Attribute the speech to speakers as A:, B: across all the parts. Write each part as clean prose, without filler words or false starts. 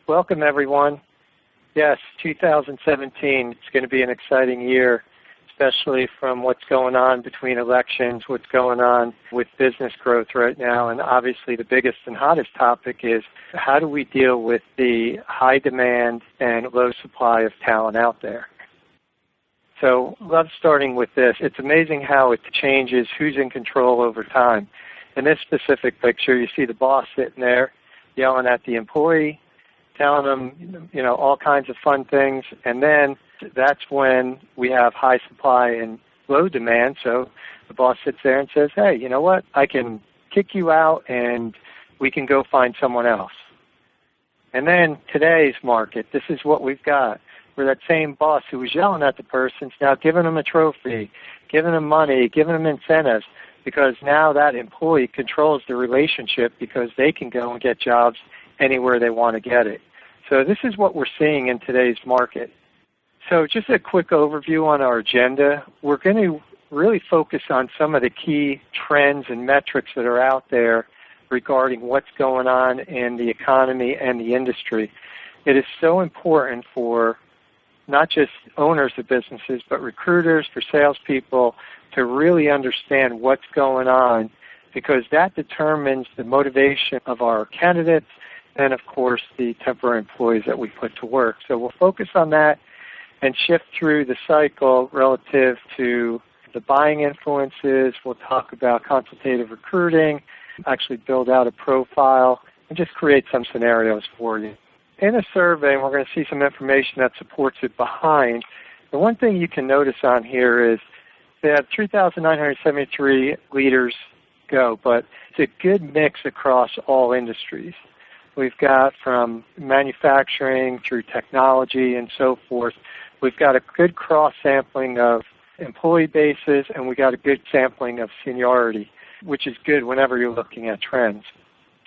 A: Welcome, everyone. Yes, 2017, it's going to be an exciting year, especially from what's going on between elections, what's going on with business growth right now. And obviously the biggest and hottest topic is how do we deal with the high demand and low supply of talent out there? So love starting with this. It's amazing how it changes who's in control over time. In this specific picture, you see the boss sitting there yelling at the employee, telling them, all kinds of fun things, and then that's when we have high supply and low demand. So the boss sits there and says, hey, you know what? I can kick you out and we can go find someone else. And then today's market, this is what we've got. Where that same boss who was yelling at the person's now giving them a trophy, giving them money, giving them incentives, because now that employee controls the relationship because they can go and get jobs anywhere they want to get it. So this is what we're seeing in today's market. So just a quick overview on our agenda. We're going to really focus on some of the key trends and metrics that are out there regarding what's going on in the economy and the industry. It is so important for not just owners of businesses, but recruiters, for salespeople, to really understand what's going on, because that determines the motivation of our candidates and, of course, the temporary employees that we put to work. So we'll focus on that and shift through the cycle relative to the buying influences. We'll talk about consultative recruiting, actually build out a profile, and just create some scenarios for you. In a survey, and we're going to see some information that supports it behind, the one thing you can notice on here is they have 3,973 leaders go, but it's a good mix across all industries. We've got from manufacturing through technology and so forth. We've got a good cross-sampling of employee bases, and we got a good sampling of seniority, which is good whenever you're looking at trends.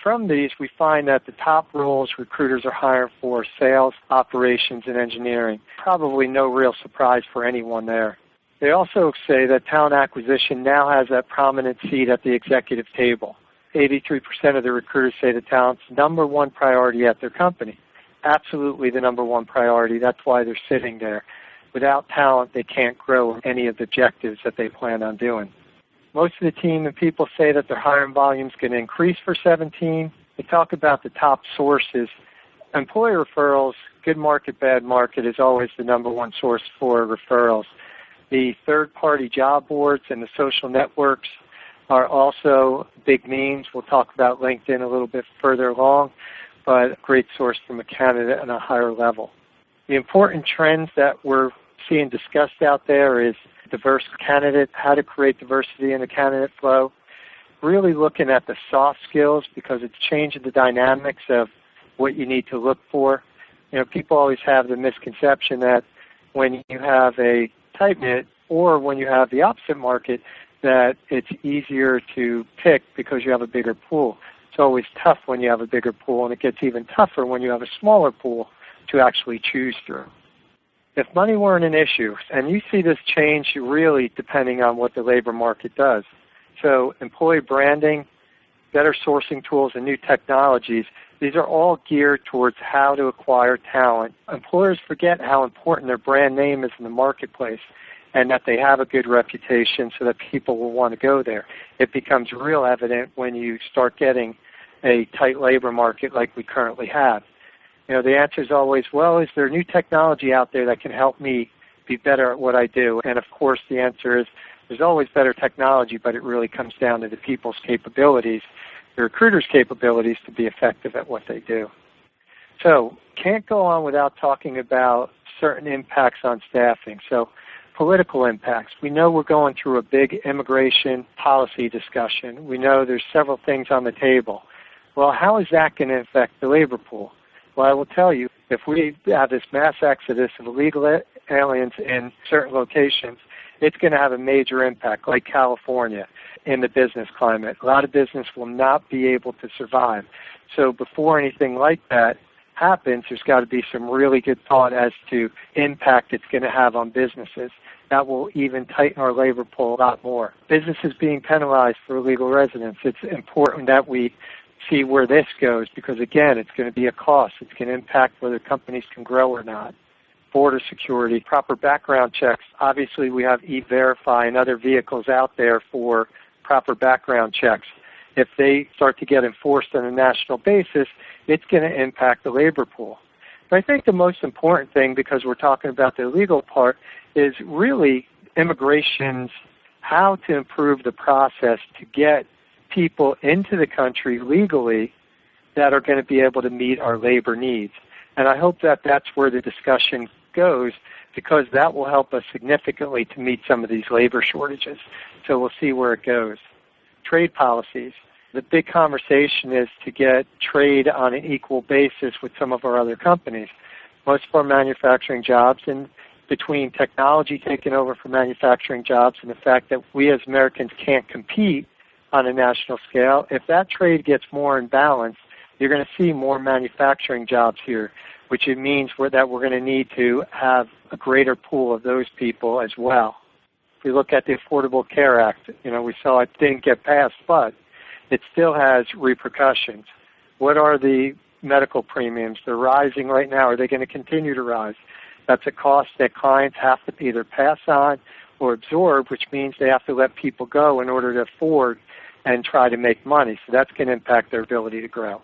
A: From these, we find that the top roles recruiters are hiring for sales, operations, and engineering. Probably no real surprise for anyone there. They also say that talent acquisition now has that prominent seat at the executive table. 83% of the recruiters say the talent's number one priority at their company. Absolutely the number one priority. That's why they're sitting there. Without talent, they can't grow any of the objectives that they plan on doing. Most of the team and people say that their hiring volume is going to increase for 2017. They talk about the top sources. Employer referrals, good market, bad market, is always the number one source for referrals. The third-party job boards and the social networks are also big means. We'll talk about LinkedIn a little bit further along, but a great source from a candidate on a higher level. The important trends that we're seeing discussed out there is diverse candidate, how to create diversity in the candidate flow, really looking at the soft skills because it's changing the dynamics of what you need to look for. People always have the misconception that when you have a tight knit or when you have the opposite market, that it's easier to pick because you have a bigger pool. It's always tough when you have a bigger pool, and it gets even tougher when you have a smaller pool to actually choose through. If money weren't an issue, and you see this change really depending on what the labor market does. So employee branding, better sourcing tools, and new technologies, these are all geared towards how to acquire talent. Employers forget how important their brand name is in the marketplace and that they have a good reputation so that people will want to go there. It becomes real evident when you start getting a tight labor market like we currently have. The answer is always, well, is there new technology out there that can help me be better at what I do? And of course the answer is there's always better technology, but it really comes down to the people's capabilities, the recruiters' capabilities to be effective at what they do. So can't go on without talking about certain impacts on staffing. So political impacts. We know we're going through a big immigration policy discussion. We know there's several things on the table. Well, how is that going to affect the labor pool? Well, I will tell you, if we have this mass exodus of illegal aliens in certain locations, it's going to have a major impact, like California, in the business climate. A lot of business will not be able to survive. So before anything like that happens, there's got to be some really good thought as to impact it's going to have on businesses. That will even tighten our labor pool a lot more. Businesses being penalized for illegal residents. It's important that we see where this goes because, again, it's going to be a cost. It's going to impact whether companies can grow or not. Border security, proper background checks. Obviously, we have E-Verify and other vehicles out there for proper background checks. If they start to get enforced on a national basis, it's going to impact the labor pool. But I think the most important thing, because we're talking about the legal part, is really immigration's how to improve the process to get people into the country legally that are going to be able to meet our labor needs. And I hope that that's where the discussion goes, because that will help us significantly to meet some of these labor shortages. So we'll see where it goes. Trade policies. The big conversation is to get trade on an equal basis with some of our other companies. Most of our manufacturing jobs, and between technology taking over for manufacturing jobs and the fact that we as Americans can't compete on a national scale, if that trade gets more in balance, you're going to see more manufacturing jobs here, which it means that we're going to need to have a greater pool of those people as well. If we look at the Affordable Care Act, we saw it didn't get passed, but it still has repercussions. What are the medical premiums? They're rising right now. Are they going to continue to rise? That's a cost that clients have to either pass on or absorb, which means they have to let people go in order to afford and try to make money. So that's going to impact their ability to grow.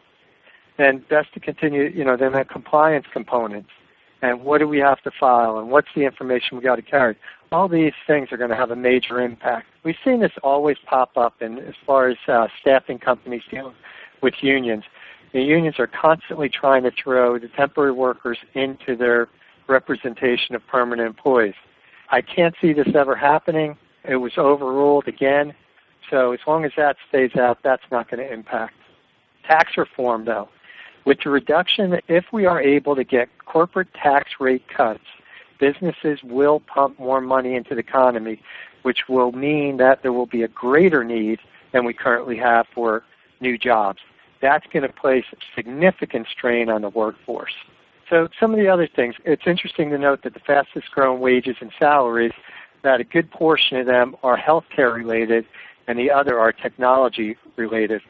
A: And best to continue, then the compliance components. And what do we have to file? And what's the information we got to carry? All these things are going to have a major impact. We've seen this always pop up as far as staffing companies dealing with unions. The unions are constantly trying to throw the temporary workers into their representation of permanent employees. I can't see this ever happening. It was overruled again. So as long as that stays out, that's not going to impact. Tax reform, though. With the reduction, if we are able to get corporate tax rate cuts, businesses will pump more money into the economy, which will mean that there will be a greater need than we currently have for new jobs. That's going to place significant strain on the workforce. So some of the other things, it's interesting to note that the fastest growing wages and salaries, that a good portion of them are healthcare related and the other are technology related.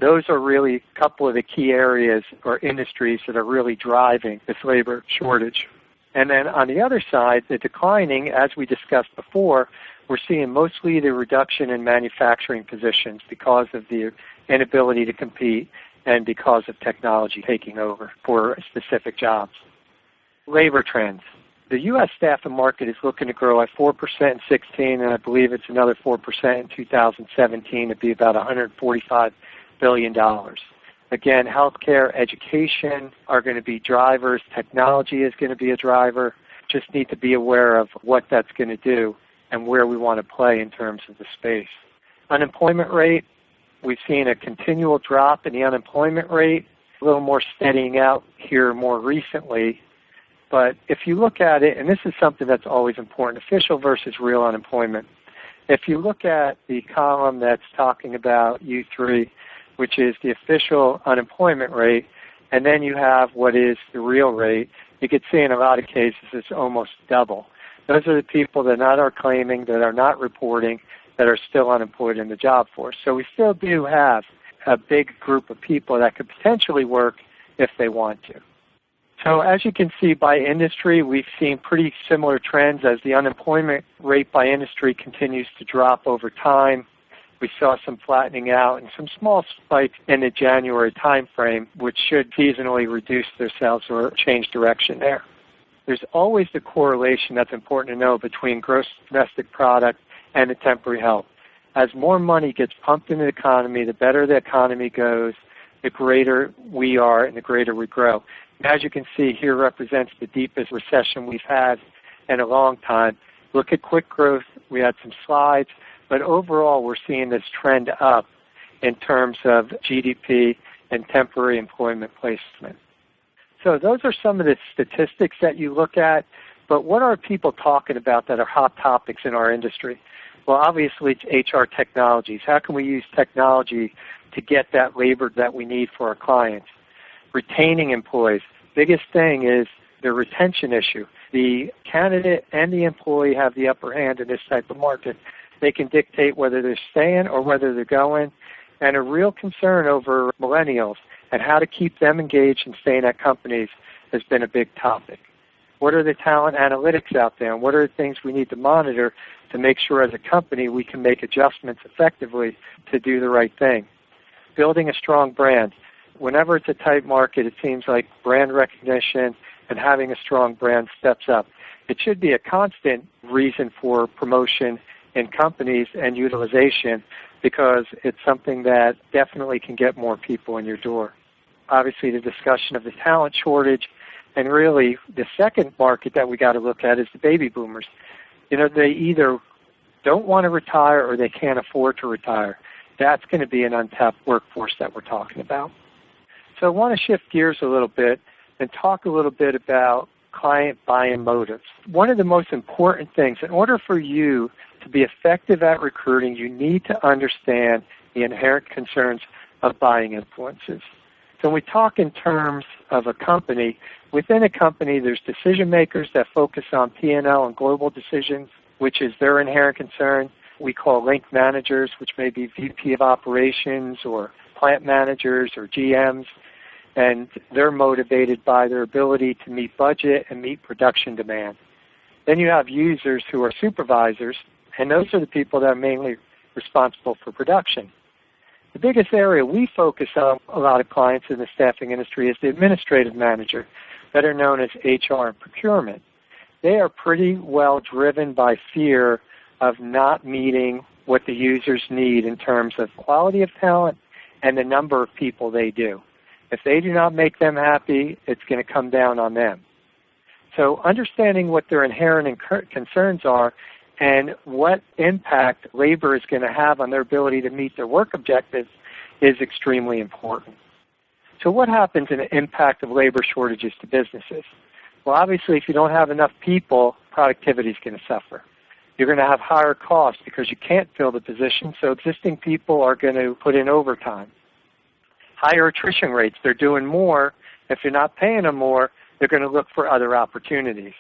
A: Those are really a couple of the key areas or industries that are really driving this labor shortage. And then on the other side, the declining, as we discussed before, we're seeing mostly the reduction in manufacturing positions because of the inability to compete and because of technology taking over for specific jobs. Labor trends. The U.S. staffing market is looking to grow at 4% in 2016, and I believe it's another 4% in 2017 to be about $145 billion. Again, healthcare, education are going to be drivers. Technology is going to be a driver. Just need to be aware of what that's going to do and where we want to play in terms of the space. Unemployment rate, we've seen a continual drop in the unemployment rate, a little more steadying out here more recently. But if you look at it, and this is something that's always important, official versus real unemployment. If you look at the column that's talking about U3, which is the official unemployment rate, and then you have what is the real rate, you could see in a lot of cases it's almost double. Those are the people that are claiming, that are not reporting, that are still unemployed in the job force. So we still do have a big group of people that could potentially work if they want to. So as you can see by industry, we've seen pretty similar trends as the unemployment rate by industry continues to drop over time. We saw some flattening out and some small spikes in the January timeframe, which should seasonally reduce themselves or change direction there. There's always the correlation that's important to know between gross domestic product and the temporary help. As more money gets pumped into the economy, the better the economy goes, the greater we are and the greater we grow. As you can see, here represents the deepest recession we've had in a long time. Look at quick growth. We had some slides, but overall we're seeing this trend up in terms of GDP and temporary employment placement. So those are some of the statistics that you look at, but what are people talking about that are hot topics in our industry? Well, obviously it's HR technologies. How can we use technology to get that labor that we need for our clients? Retaining employees. Biggest thing is the retention issue. The candidate and the employee have the upper hand in this type of market. They can dictate whether they're staying or whether they're going, and a real concern over millennials and how to keep them engaged and staying at companies has been a big topic. What are the talent analytics out there, and what are the things we need to monitor to make sure as a company we can make adjustments effectively to do the right thing? Building a strong brand. Whenever it's a tight market, it seems like brand recognition and having a strong brand steps up. It should be a constant reason for promotion in companies and utilization because it's something that definitely can get more people in your door. Obviously, the discussion of the talent shortage, and really the second market that we got to look at is the baby boomers. They either don't want to retire or they can't afford to retire. That's going to be an untapped workforce that we're talking about. So I want to shift gears a little bit and talk a little bit about client buy-in motives. One of the most important things, in order for you to be effective at recruiting, you need to understand the inherent concerns of buying influences. So when we talk in terms of a company, within a company there's decision makers that focus on P&L and global decisions, which is their inherent concern. We call link managers, which may be VP of operations or plant managers or GMs, and they're motivated by their ability to meet budget and meet production demand. Then you have users who are supervisors, and those are the people that are mainly responsible for production. The biggest area we focus on, a lot of clients in the staffing industry, is the administrative manager, better known as HR and procurement. They are pretty well driven by fear of not meeting what the users need in terms of quality of talent and the number of people they do. If they do not make them happy, it's going to come down on them. So understanding what their inherent concerns are and what impact labor is going to have on their ability to meet their work objectives is extremely important. So what happens in the impact of labor shortages to businesses? Well, obviously, if you don't have enough people, productivity is going to suffer. You're going to have higher costs because you can't fill the position, so existing people are going to put in overtime. Higher attrition rates. They're doing more. If you're not paying them more, they're going to look for other opportunities.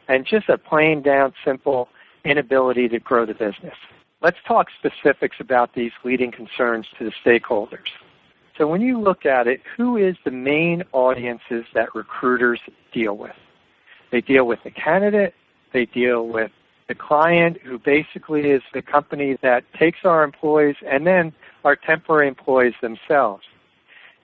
A: And just a plain down simple inability to grow the business. Let's talk specifics about these leading concerns to the stakeholders. So when you look at it, who is the main audiences that recruiters deal with? They deal with the candidate. They deal with the client, who basically is the company that takes our employees, and then our temporary employees themselves.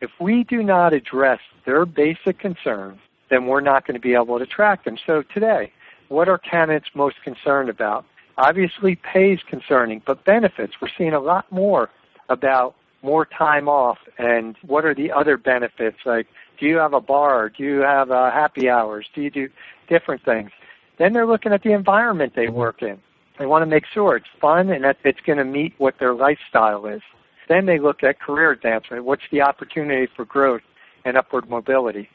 A: If we do not address their basic concerns, then we're not going to be able to attract them. So today, what are candidates most concerned about? Obviously, pay is concerning, but benefits. We're seeing a lot more about more time off and what are the other benefits, like do you have a bar, do you have happy hours, do you do different things. Then they're looking at the environment they work in. They want to make sure it's fun and that it's going to meet what their lifestyle is. Then they look at career advancement. What's the opportunity for growth and upward mobility?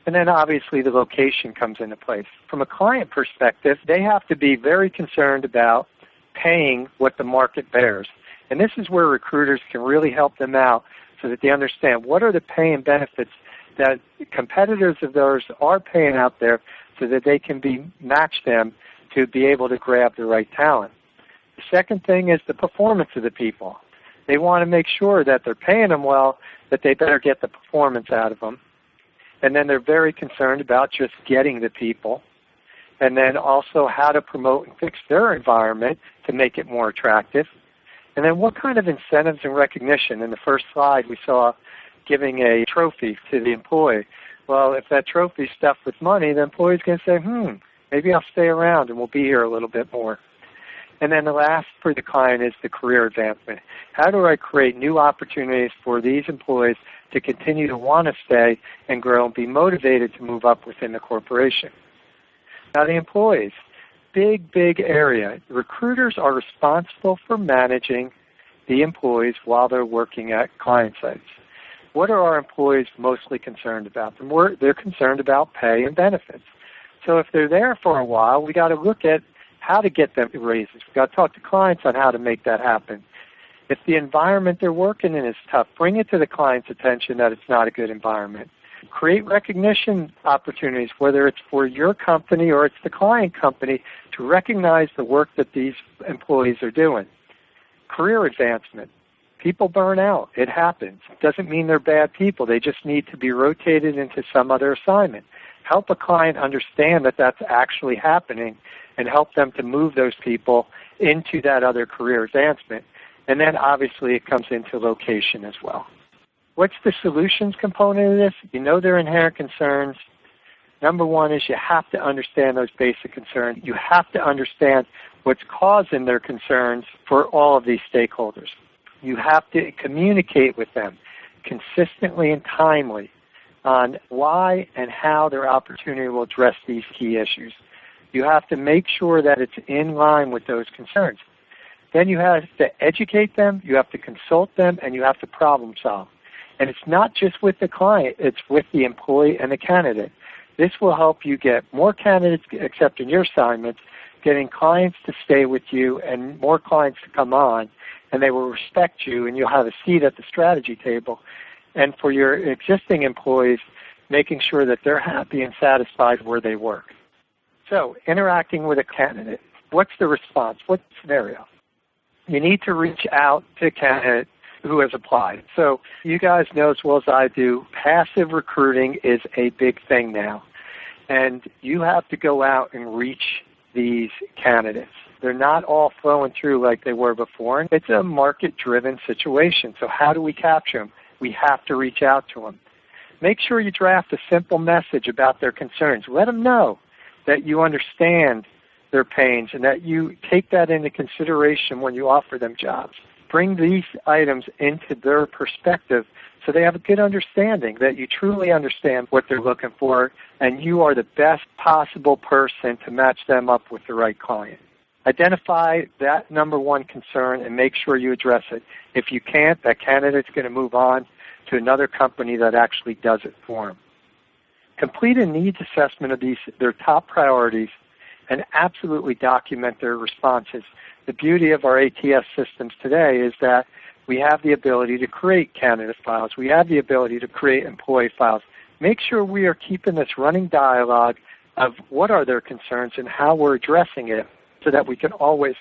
A: And then obviously the location comes into place. From a client perspective, they have to be very concerned about paying what the market bears. And this is where recruiters can really help them out so that they understand what are the pay and benefits that competitors of theirs are paying out there so that they can match them to be able to grab the right talent. The second thing is the performance of the people. They want to make sure that they're paying them well, that they better get the performance out of them. And then they're very concerned about just getting the people. And then also how to promote and fix their environment to make it more attractive. And then what kind of incentives and recognition? In the first slide, we saw giving a trophy to the employee. Well, if that trophy is stuffed with money, the employee's going to say, maybe I'll stay around and we'll be here a little bit more. And then the last for the client is the career advancement. How do I create new opportunities for these employees to continue to want to stay and grow and be motivated to move up within the corporation? Now the employees, big area. Recruiters are responsible for managing the employees while they're working at client sites. What are our employees mostly concerned about? They're concerned about pay and benefits. So if they're there for a while, we got to look at how to get them raises. We've got to talk to clients on how to make that happen. If the environment they're working in is tough, bring it to the client's attention that it's not a good environment. Create recognition opportunities, whether it's for your company or it's the client company, to recognize the work that these employees are doing. Career advancement. People burn out. It happens. It doesn't mean they're bad people. They just need to be rotated into some other assignment. Help a client understand that that's actually happening and help them to move those people into that other career advancement. And then obviously it comes into location as well. What's the solutions component of this? You know their inherent concerns. Number one is you have to understand those basic concerns. You have to understand what's causing their concerns for all of these stakeholders. You have to communicate with them consistently and timely on why and how their opportunity will address these key issues. You have to make sure that it's in line with those concerns. Then you have to educate them, you have to consult them, and you have to problem solve. And it's not just with the client, it's with the employee and the candidate. This will help you get more candidates accepting your assignments, getting clients to stay with you, and more clients to come on, and they will respect you, and you'll have a seat at the strategy table. And for your existing employees, making sure that they're happy and satisfied where they work. So, interacting with a candidate, what's the response? What's the scenario? You need to reach out to a candidate who has applied. So you guys know as well as I do, passive recruiting is a big thing now. And you have to go out and reach these candidates. They're not all flowing through like they were before. It's a market-driven situation. So how do we capture them? We have to reach out to them. Make sure you draft a simple message about their concerns. Let them know that you understand their pains and that you take that into consideration when you offer them jobs. Bring these items into their perspective so they have a good understanding that you truly understand what they're looking for and you are the best possible person to match them up with the right client. Identify that number one concern and make sure you address it. If you can't, that candidate's going to move on to another company that actually does it for them. Complete a needs assessment of their top priorities and absolutely document their responses. The beauty of our ATS systems today is that we have the ability to create candidate files. We have the ability to create employee files. Make sure we are keeping this running dialogue of what are their concerns and how we're addressing it so that we can always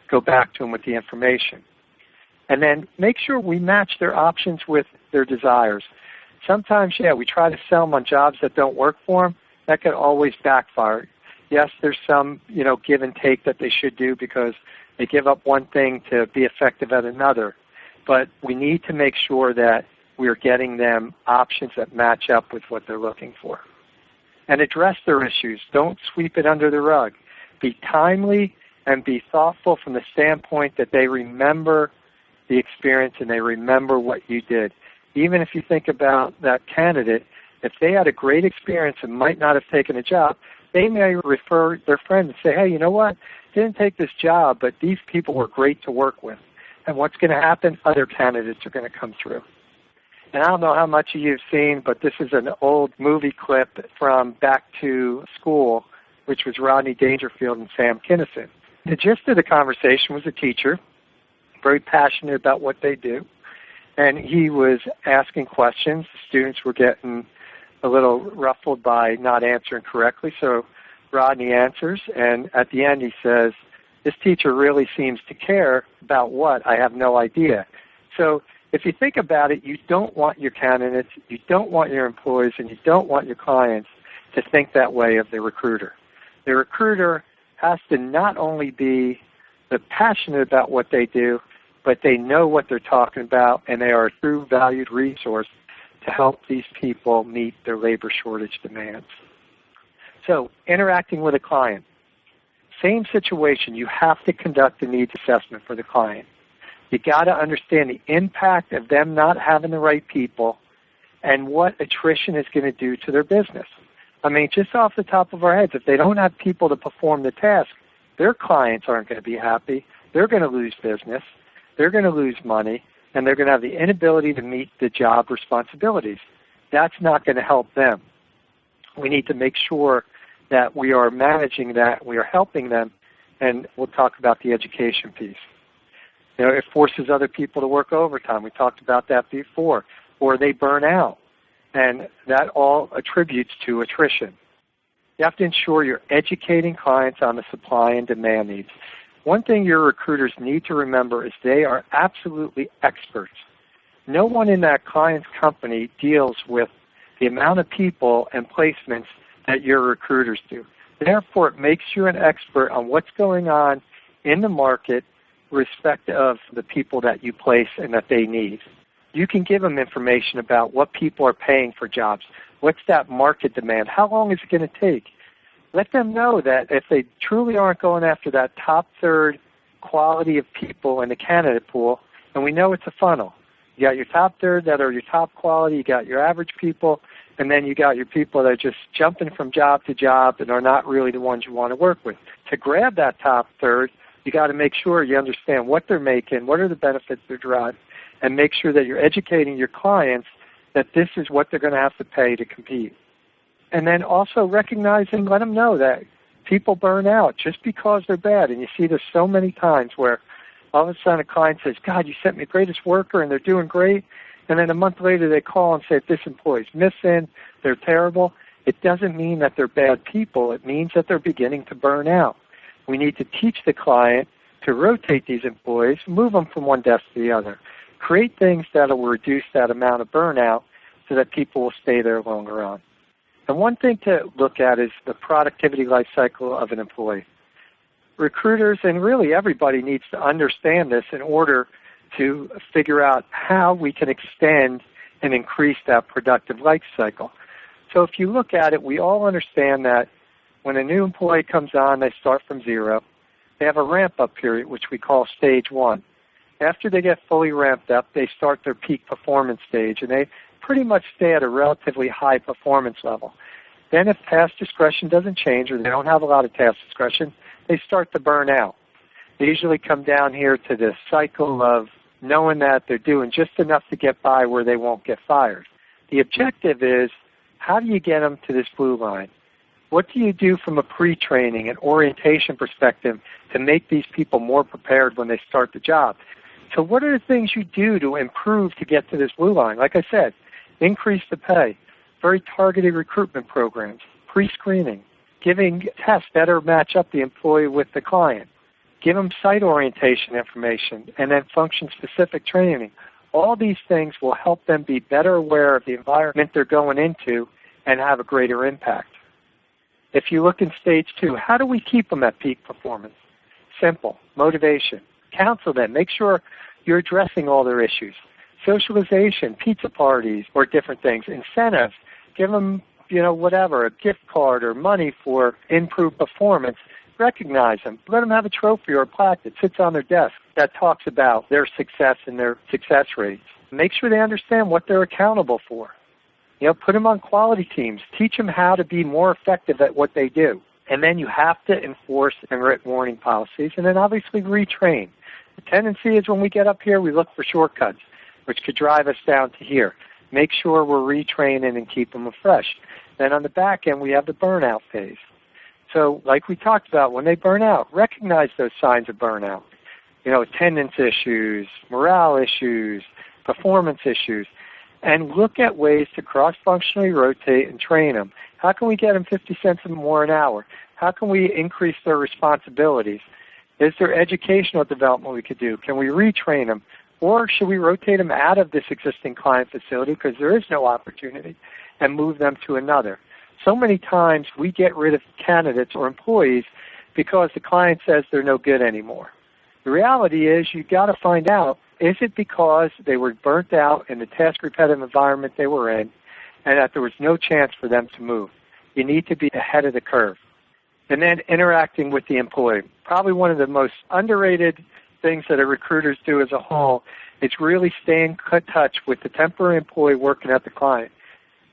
A: go back to them with the information. And then make sure we match their options with their desires. Sometimes, we try to sell them on jobs that don't work for them. That could always backfire. Yes, there's some, give and take that they should do because they give up one thing to be effective at another. But we need to make sure that we're getting them options that match up with what they're looking for. And address their issues. Don't sweep it under the rug. Be timely and be thoughtful from the standpoint that they remember the experience and they remember what you did. Even if you think about that candidate, if they had a great experience and might not have taken a job, they may refer their friend and say, hey, you know what? Didn't take this job, but these people were great to work with. And what's going to happen? Other candidates are going to come through. And I don't know how much of you have seen, but this is an old movie clip from Back to School, which was Rodney Dangerfield and Sam Kinison. The gist of the conversation was a teacher, very passionate about what they do, and he was asking questions. The students were getting a little ruffled by not answering correctly, so Rodney answers, and at the end he says, this teacher really seems to care about what? I have no idea. So if you think about it, you don't want your candidates, you don't want your employees, and you don't want your clients to think that way of the recruiter. The recruiter has to not only be passionate about what they do, but they know what they're talking about, and they are a true valued resource to help these people meet their labor shortage demands. So, interacting with a client. Same situation, you have to conduct a needs assessment for the client. You got to understand the impact of them not having the right people and what attrition is going to do to their business. I mean, just off the top of our heads, if they don't have people to perform the task, their clients aren't going to be happy. They're going to lose business. They're going to lose money, and they're going to have the inability to meet the job responsibilities. That's not going to help them. We need to make sure that we are managing that, we are helping them, and we'll talk about the education piece. It forces other people to work overtime. We talked about that before. Or they burn out, and that all attributes to attrition. You have to ensure you're educating clients on the supply and demand needs. One thing your recruiters need to remember is they are absolutely experts. No one in that client's company deals with the amount of people and placements that your recruiters do. Therefore, it makes you an expert on what's going on in the market with respect of the people that you place and that they need. You can give them information about what people are paying for jobs. What's that market demand? How long is it going to take? Let them know that if they truly aren't going after that top third quality of people in the candidate pool, and we know it's a funnel. You got your top third that are your top quality, you got your average people, and then you got your people that are just jumping from job to job and are not really the ones you want to work with. To grab that top third, you got to make sure you understand what they're making, what are the benefits they're driving, and make sure that you're educating your clients that this is what they're going to have to pay to compete. And then also recognizing, let them know that people burn out just because they're bad. And you see this so many times where all of a sudden a client says, God, you sent me the greatest worker and they're doing great. And then a month later they call and say, this employee's missing, they're terrible. It doesn't mean that they're bad people. It means that they're beginning to burn out. We need to teach the client to rotate these employees, move them from one desk to the other, create things that will reduce that amount of burnout so that people will stay there longer on. And one thing to look at is the productivity life cycle of an employee. Recruiters and really everybody needs to understand this in order to figure out how we can extend and increase that productive life cycle. So if you look at it, we all understand that when a new employee comes on, they start from zero. They have a ramp-up period, which we call stage one. After they get fully ramped up, they start their peak performance stage, and they pretty much stay at a relatively high performance level. Then if task discretion doesn't change or they don't have a lot of task discretion, they start to burn out. They usually come down here to this cycle of knowing that they're doing just enough to get by where they won't get fired. The objective is, how do you get them to this blue line? What do you do from a pre-training and orientation perspective to make these people more prepared when they start the job? So what are the things you do to improve to get to this blue line? Like I said, increase the pay, very targeted recruitment programs, pre-screening, giving tests better match up the employee with the client, give them site orientation information, and then function-specific training. All these things will help them be better aware of the environment they're going into and have a greater impact. If you look in stage two, how do we keep them at peak performance? Simple, motivation. Counsel them. Make sure you're addressing all their issues. Socialization, pizza parties, or different things. Incentives. Give them, whatever, a gift card or money for improved performance. Recognize them. Let them have a trophy or a plaque that sits on their desk that talks about their success and their success rates. Make sure they understand what they're accountable for. Put them on quality teams. Teach them how to be more effective at what they do. And then you have to enforce and written warning policies, and then obviously retrain. The tendency is when we get up here, we look for shortcuts, which could drive us down to here. Make sure we're retraining and keep them fresh. Then on the back end, we have the burnout phase. So like we talked about, when they burn out, recognize those signs of burnout. Attendance issues, morale issues, performance issues, and look at ways to cross-functionally rotate and train them. How can we get them 50 cents more an hour? How can we increase their responsibilities? Is there educational development we could do? Can we retrain them? Or should we rotate them out of this existing client facility because there is no opportunity and move them to another? So many times we get rid of candidates or employees because the client says they're no good anymore. The reality is you've got to find out, is it because they were burnt out in the task repetitive environment they were in and that there was no chance for them to move? You need to be ahead of the curve. And then interacting with the employee. Probably one of the most underrated things that our recruiters do as a whole is really staying in touch with the temporary employee working at the client,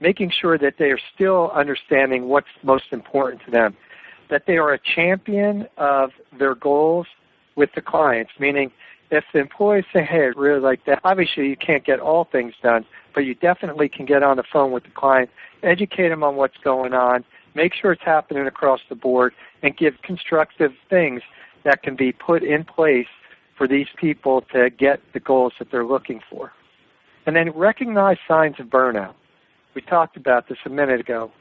A: making sure that they are still understanding what's most important to them, that they are a champion of their goals with the clients, meaning if the employees say, hey, I really like that, obviously you can't get all things done, but you definitely can get on the phone with the client, educate them on what's going on, make sure it's happening across the board, and give constructive things that can be put in place for these people to get the goals that they're looking for. And then recognize signs of burnout. We talked about this a minute ago,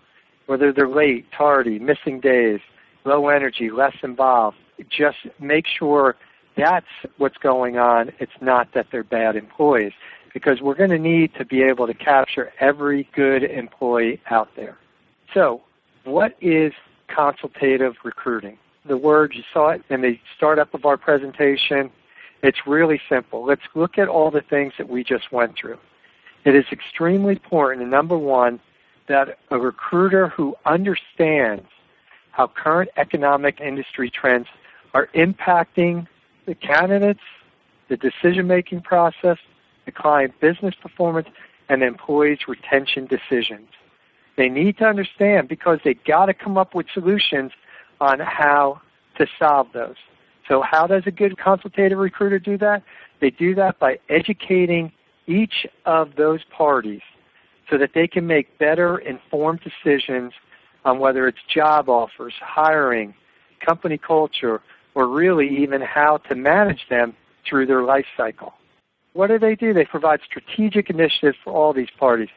A: whether they're late, tardy, missing days, low energy, less involved, just make sure that's what's going on. It's not that they're bad employees, because we're going to need to be able to capture every good employee out there. So what is consultative recruiting? The word, you saw it in the startup of our presentation. It's really simple. Let's look at all the things that we just went through. It is extremely important, number one, that a recruiter who understands how current economic industry trends are impacting the candidates, the decision-making process, the client business performance, and the employees' retention decisions. They need to understand, because they've got to come up with solutions on how to solve those. So how does a good consultative recruiter do that? They do that by educating each of those parties so that they can make better informed decisions on whether it's job offers, hiring, company culture, or really even how to manage them through their life cycle. What do? They provide strategic initiatives for all these parties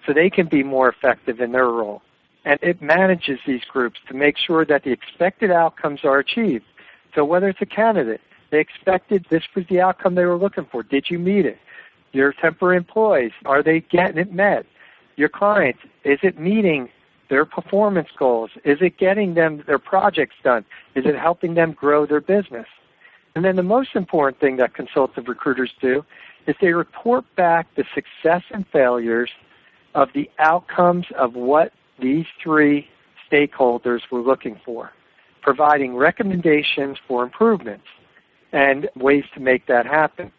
A: so they can be more effective in their role. And it manages these groups to make sure that the expected outcomes are achieved. So whether it's a candidate, they expected this was the outcome they were looking for. Did you meet it? Your temporary employees, are they getting it met? Your clients, is it meeting their performance goals? Is it getting them their projects done? Is it helping them grow their business? And then the most important thing that consultative recruiters do is they report back the success and failures of the outcomes of what these three stakeholders were looking for, providing recommendations for improvements and ways to make that happen.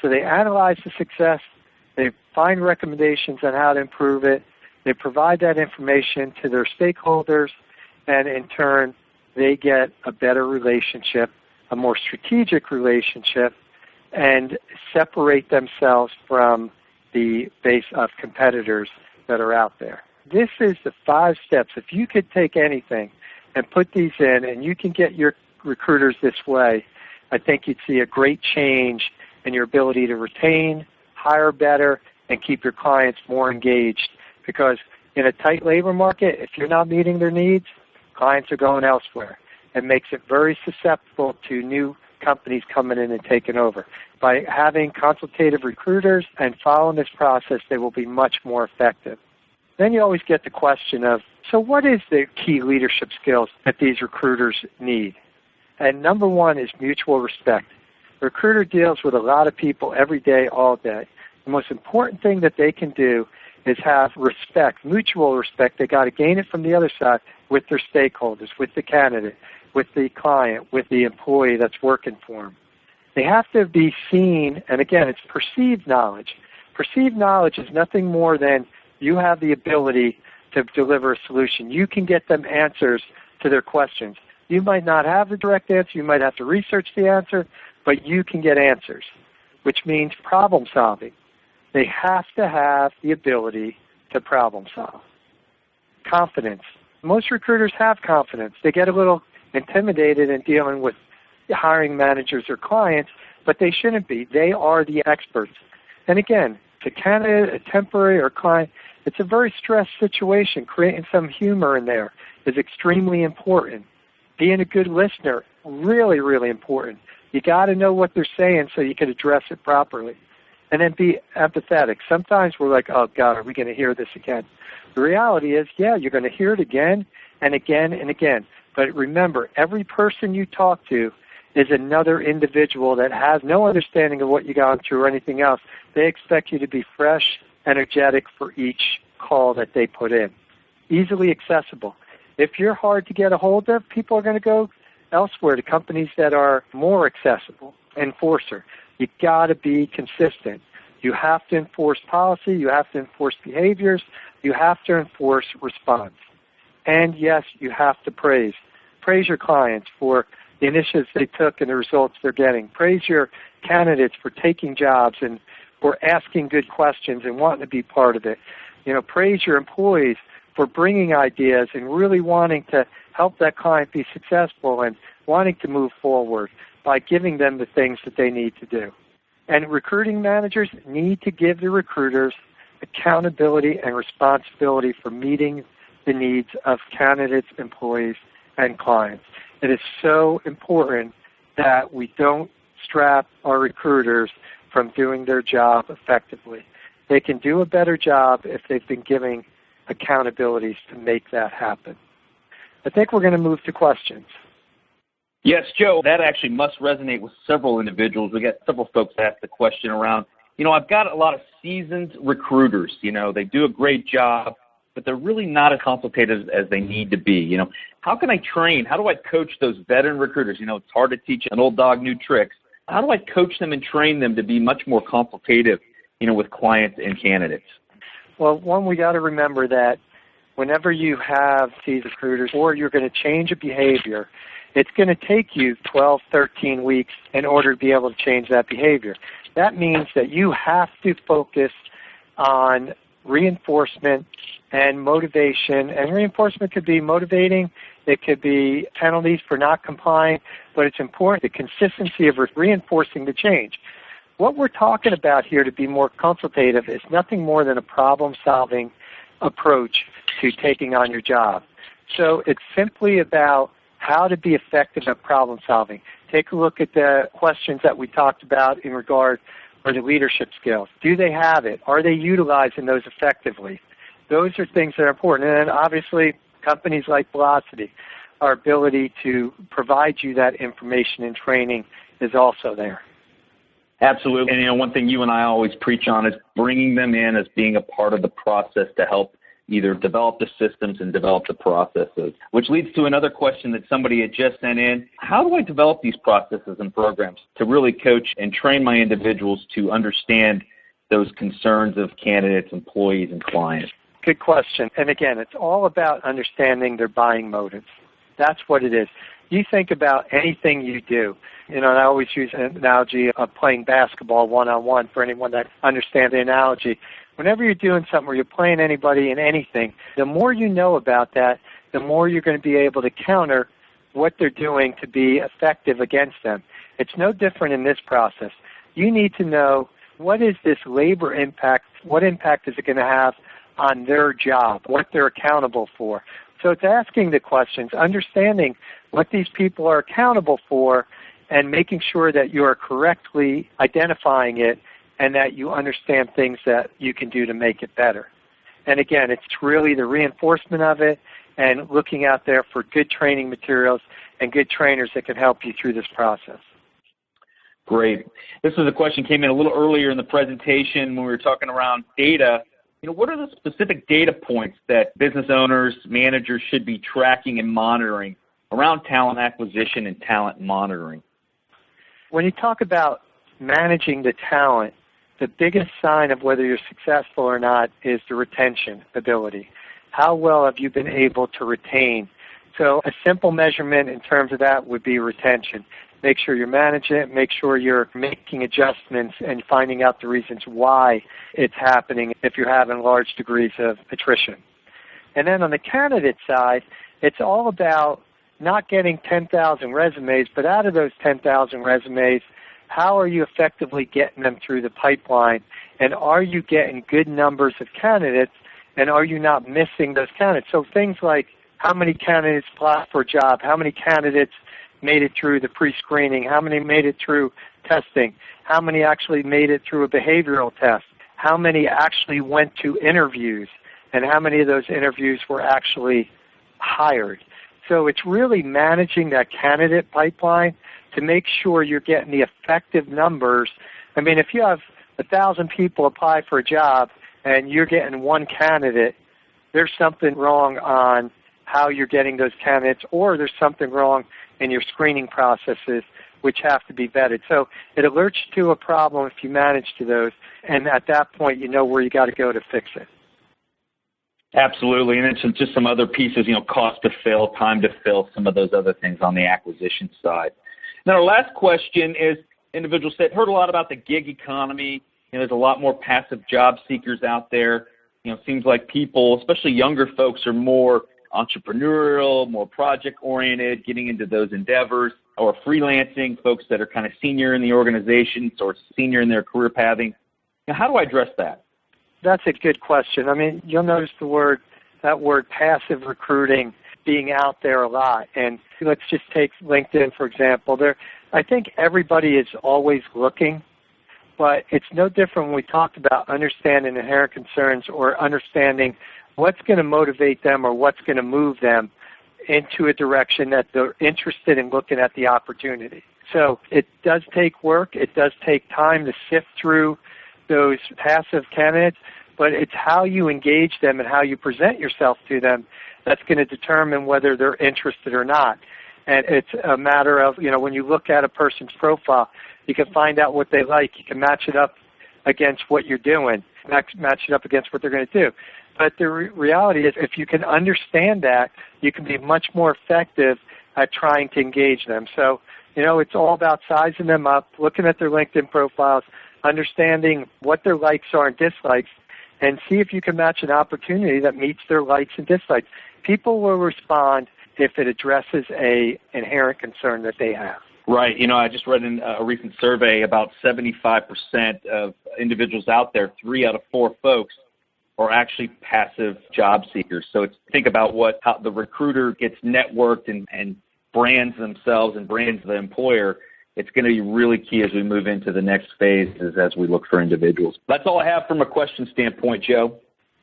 A: So they analyze the success, they find recommendations on how to improve it, they provide that information to their stakeholders, and in turn, they get a better relationship, a more strategic relationship, and separate themselves from the base of competitors that are out there. This is the 5 steps. If you could take anything and put these in, and you can get your recruiters this way, I think you'd see a great change in your ability to retain, hire better, and keep your clients more engaged. Because in a tight labor market, if you're not meeting their needs, clients are going elsewhere. It makes it very susceptible to new companies coming in and taking over. By having consultative recruiters and following this process, they will be much more effective. Then you always get the question of, so what is the key leadership skills that these recruiters need? And number one is mutual respect. The recruiter deals with a lot of people every day, all day. The most important thing that they can do is have respect, mutual respect. They got to gain it from the other side with their stakeholders, with the candidate, with the client, with the employee that's working for them. They have to be seen, and again, it's perceived knowledge. Perceived knowledge is nothing more than you have the ability to deliver a solution. You can get them answers to their questions. You might not have the direct answer. You might have to research the answer, but you can get answers, which means problem solving. They have to have the ability to problem solve. Confidence. Most recruiters have confidence. They get a little intimidated in dealing with hiring managers or clients, but they shouldn't be. They are the experts. And again, to candidate, a temporary or client, it's a very stressed situation. Creating some humor in there is extremely important. Being a good listener, really, really important. You got to know what they're saying so you can address it properly. And then be empathetic. Sometimes we're like, oh, God, are we going to hear this again? The reality is, yeah, you're going to hear it again and again and again. But remember, every person you talk to is another individual that has no understanding of what you gone through or anything else. They expect you to be fresh, energetic for each call that they put in. Easily accessible. If you're hard to get a hold of, people are going to go elsewhere to companies that are more accessible. Enforcer. You got to be consistent. You have to enforce policy. You have to enforce behaviors. You have to enforce response. And yes, you have to praise. Praise your clients for the initiatives they took and the results they're getting. Praise your candidates for taking jobs and for asking good questions and wanting to be part of it. Praise your employees for bringing ideas and really wanting to help that client be successful and wanting to move forward by giving them the things that they need to do. And recruiting managers need to give the recruiters accountability and responsibility for meeting the needs of candidates, employees, and clients. It is so important that we don't strap our recruiters from doing their job effectively. They can do a better job if they've been giving accountabilities to make that happen. I think we're going to move to questions.
B: Yes, Joe, that actually must resonate with several individuals. We got several folks ask the question around, I've got a lot of seasoned recruiters. They do a great job, but they're really not as consultative as they need to be. How can I train? How do I coach those veteran recruiters? It's hard to teach an old dog new tricks. How do I coach them and train them to be much more consultative, with clients and candidates?
A: Well, one, we got to remember that whenever you have these recruiters or you're going to change a behavior, it's going to take you 12, 13 weeks in order to be able to change that behavior. That means that you have to focus on reinforcement and motivation. And reinforcement could be motivating. It could be penalties for not complying. But it's important, the consistency of reinforcing the change. What we're talking about here to be more consultative is nothing more than a problem-solving approach to taking on your job. So it's simply about how to be effective at problem solving. Take a look at the questions that we talked about in regard to the leadership skills. Do they have it? Are they utilizing those effectively? Those are things that are important. And then obviously companies like Velocity, our ability to provide you that information and training is also there.
B: Absolutely. And one thing you and I always preach on is bringing them in as being a part of the process to help either develop the systems and develop the processes, which leads to another question that somebody had just sent in. How do I develop these processes and programs to really coach and train my individuals to understand those concerns of candidates, employees, and clients?
A: Good question. And again, it's all about understanding their buying motives. That's what it is. You think about anything you do. And I always use an analogy of playing basketball one-on-one for anyone that understands the analogy. Whenever you're doing something or you're playing anybody in anything, the more you know about that, the more you're going to be able to counter what they're doing to be effective against them. It's no different in this process. You need to know, what is this labor impact? What impact is it going to have on their job, what they're accountable for? So it's asking the questions, understanding what these people are accountable for, and making sure that you are correctly identifying it and that you understand things that you can do to make it better. And again, it's really the reinforcement of it and looking out there for good training materials and good trainers that can help you through this process.
B: Great. This was a question that came in a little earlier in the presentation when we were talking around data. What are the specific data points that business owners, managers should be tracking and monitoring around talent acquisition and talent monitoring?
A: When you talk about managing the talent, the biggest sign of whether you're successful or not is the retention ability. How well have you been able to retain? So a simple measurement in terms of that would be retention. Make sure you're managing it, make sure you're making adjustments and finding out the reasons why it's happening if you're having large degrees of attrition. And then on the candidate side, it's all about not getting 10,000 resumes, but out of those 10,000 resumes, how are you effectively getting them through the pipeline? And are you getting good numbers of candidates? And are you not missing those candidates? So things like how many candidates applied for a job, how many candidates made it through the pre-screening, how many made it through testing, how many actually made it through a behavioral test, how many actually went to interviews, and how many of those interviews were actually hired. So it's really managing that candidate pipeline to make sure you're getting the effective numbers. I mean, if you have 1,000 people apply for a job and you're getting one candidate, there's something wrong on how you're getting those candidates, or there's something wrong in your screening processes, which have to be vetted. So it alerts you to a problem if you manage to those, and at that point you know where you got to go to fix it.
B: Absolutely, and then just some other pieces, cost to fill, time to fill, some of those other things on the acquisition side. Now, our last question is, individuals said, heard a lot about the gig economy. There's a lot more passive job seekers out there. Seems like people, especially younger folks, are more entrepreneurial, more project-oriented, getting into those endeavors, or freelancing, folks that are kind of senior in the organizations or senior in their career pathing. Now, how do I address that?
A: That's a good question. I mean, you'll notice that word passive recruiting being out there a lot. And let's just take LinkedIn, for example. I think everybody is always looking, but it's no different when we talked about understanding inherent concerns or understanding what's going to motivate them or what's going to move them into a direction that they're interested in looking at the opportunity. So it does take work. It does take time to sift through those passive candidates, but it's how you engage them and how you present yourself to them that's going to determine whether they're interested or not. And it's a matter of, when you look at a person's profile, you can find out what they like. You can match it up against what you're doing, match it up against what they're going to do. But the reality is, if you can understand that, you can be much more effective at trying to engage them. So, it's all about sizing them up, looking at their LinkedIn profiles, understanding what their likes are and dislikes, and see if you can match an opportunity that meets their likes and dislikes. People will respond if it addresses a inherent concern that they have.
B: Right. I just read in a recent survey about 75% of individuals out there, 3 out of 4 folks, are actually passive job seekers. So think about how the recruiter gets networked and brands themselves and brands the employer. It's going to be really key as we move into the next phases as we look for individuals. That's all I have from a question standpoint, Joe.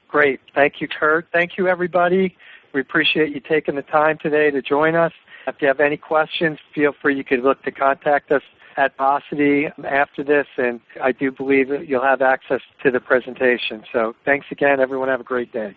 A: Great. Thank you, Kurt. Thank you, everybody. We appreciate you taking the time today to join us. If you have any questions, feel free. You could look to contact us at Bossity after this, and I do believe that you'll have access to the presentation. So thanks again, everyone. Have a great day.